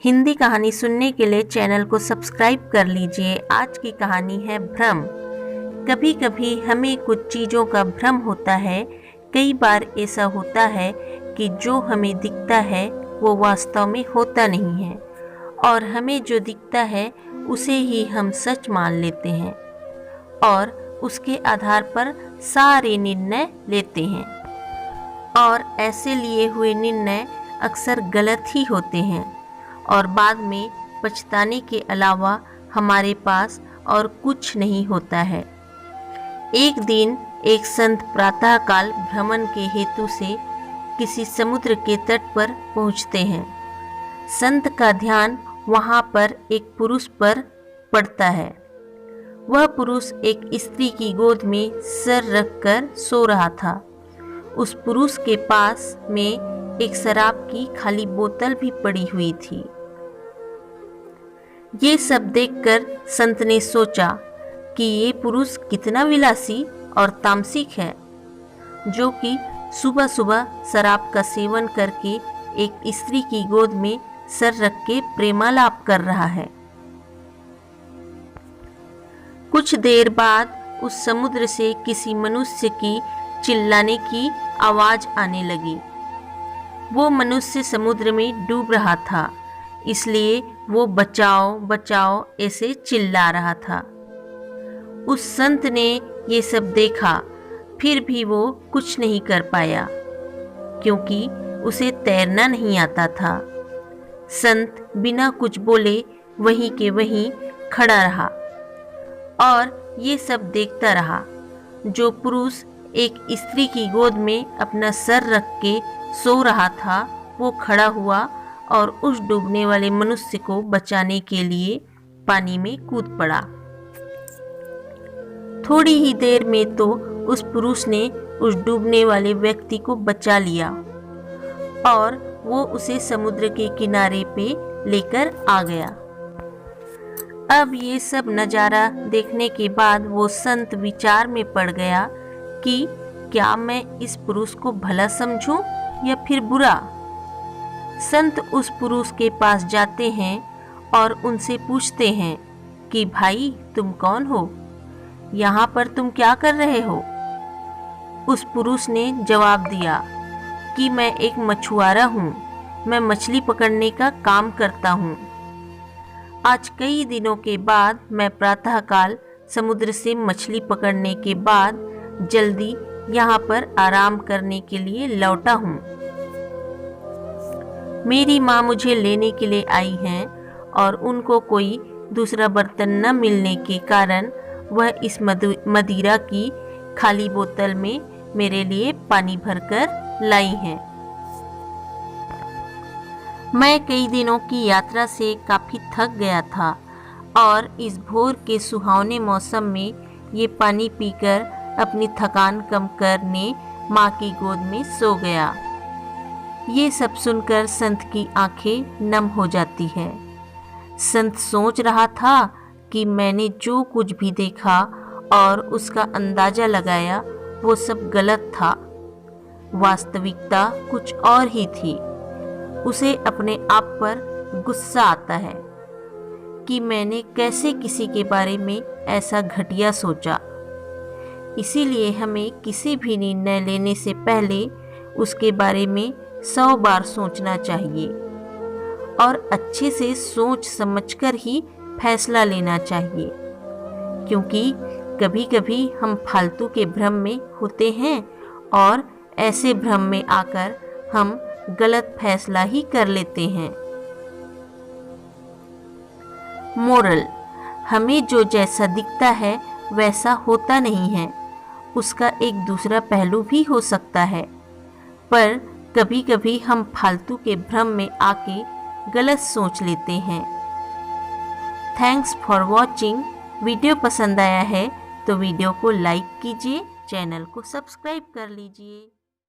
हिंदी कहानी सुनने के लिए चैनल को सब्सक्राइब कर लीजिए। आज की कहानी है भ्रम। कभी कभी हमें कुछ चीज़ों का भ्रम होता है। कई बार ऐसा होता है कि जो हमें दिखता है वो वास्तव में होता नहीं है और हमें जो दिखता है उसे ही हम सच मान लेते हैं और उसके आधार पर सारे निर्णय लेते हैं। और ऐसे लिए हुए निर्णय अक्सर गलत ही होते हैं और बाद में पछताने के अलावा हमारे पास और कुछ नहीं होता है। एक दिन एक संत प्रातःकाल भ्रमण के हेतु से किसी समुद्र के तट पर पहुंचते हैं। संत का ध्यान वहां पर एक पुरुष पर पड़ता है। वह पुरुष एक स्त्री की गोद में सर रखकर सो रहा था। उस पुरुष के पास में एक शराब की खाली बोतल भी पड़ी हुई थी। ये सब देखकर संत ने सोचा कि ये पुरुष कितना विलासी और तामसिक है, जो कि सुबह सुबह शराब का सेवन करके एक स्त्री की गोद में सर रख के प्रेमालाप कर रहा है। कुछ देर बाद उस समुद्र से किसी मनुष्य की चिल्लाने की आवाज आने लगी। वो मनुष्य समुद्र में डूब रहा था, इसलिए वो बचाओ बचाओ ऐसे चिल्ला रहा था। उस संत ने ये सब देखा, फिर भी वो कुछ नहीं कर पाया क्योंकि उसे तैरना नहीं आता था। संत बिना कुछ बोले वहीं के वहीं खड़ा रहा और ये सब देखता रहा। जो पुरुष एक स्त्री की गोद में अपना सर रख के सो रहा था, वो खड़ा हुआ और उस डूबने वाले मनुष्य को बचाने के लिए पानी में कूद पड़ा। थोड़ी ही देर में तो उस पुरुष ने उस डूबने वाले व्यक्ति को बचा लिया और वो उसे समुद्र के किनारे पे लेकर आ गया। अब ये सब नज़ारा देखने के बाद वो संत विचार में पड़ गया कि क्या मैं इस पुरुष को भला समझूं या फिर बुरा। संत उस पुरुष के पास जाते हैं और उनसे पूछते हैं कि भाई तुम कौन हो, यहाँ पर तुम क्या कर रहे हो। उस पुरुष ने जवाब दिया कि मैं एक मछुआरा हूँ, मैं मछली पकड़ने का काम करता हूँ। आज कई दिनों के बाद मैं प्रातःकाल समुद्र से मछली पकड़ने के बाद जल्दी यहाँ पर आराम करने के लिए लौटा हूँ। मेरी माँ मुझे लेने के लिए आई हैं और उनको कोई दूसरा बर्तन न मिलने के कारण वह इस मदिरा की खाली बोतल में मेरे लिए पानी भरकर लाई हैं। मैं कई दिनों की यात्रा से काफ़ी थक गया था और इस भोर के सुहावने मौसम में ये पानी पीकर अपनी थकान कम करने माँ की गोद में सो गया। ये सब सुनकर संत की आंखें नम हो जाती है। संत सोच रहा था कि मैंने जो कुछ भी देखा और उसका अंदाज़ा लगाया वो सब गलत था। वास्तविकता कुछ और ही थी। उसे अपने आप पर गुस्सा आता है कि मैंने कैसे किसी के बारे में ऐसा घटिया सोचा। इसीलिए हमें किसी भी निर्णय लेने से पहले उसके बारे में 100 बार सोचना चाहिए और अच्छे से सोच समझकर ही फैसला लेना चाहिए, क्योंकि कभी कभी हम फालतू के भ्रम में होते हैं और ऐसे भ्रम में आकर हम गलत फैसला ही कर लेते हैं। मोरल: हमें जो जैसा दिखता है वैसा होता नहीं है, उसका एक दूसरा पहलू भी हो सकता है, पर कभी कभी हम फालतू के भ्रम में आके गलत सोच लेते हैं। Thanks for watching. वीडियो पसंद आया है तो वीडियो को लाइक कीजिए, चैनल को सब्सक्राइब कर लीजिए।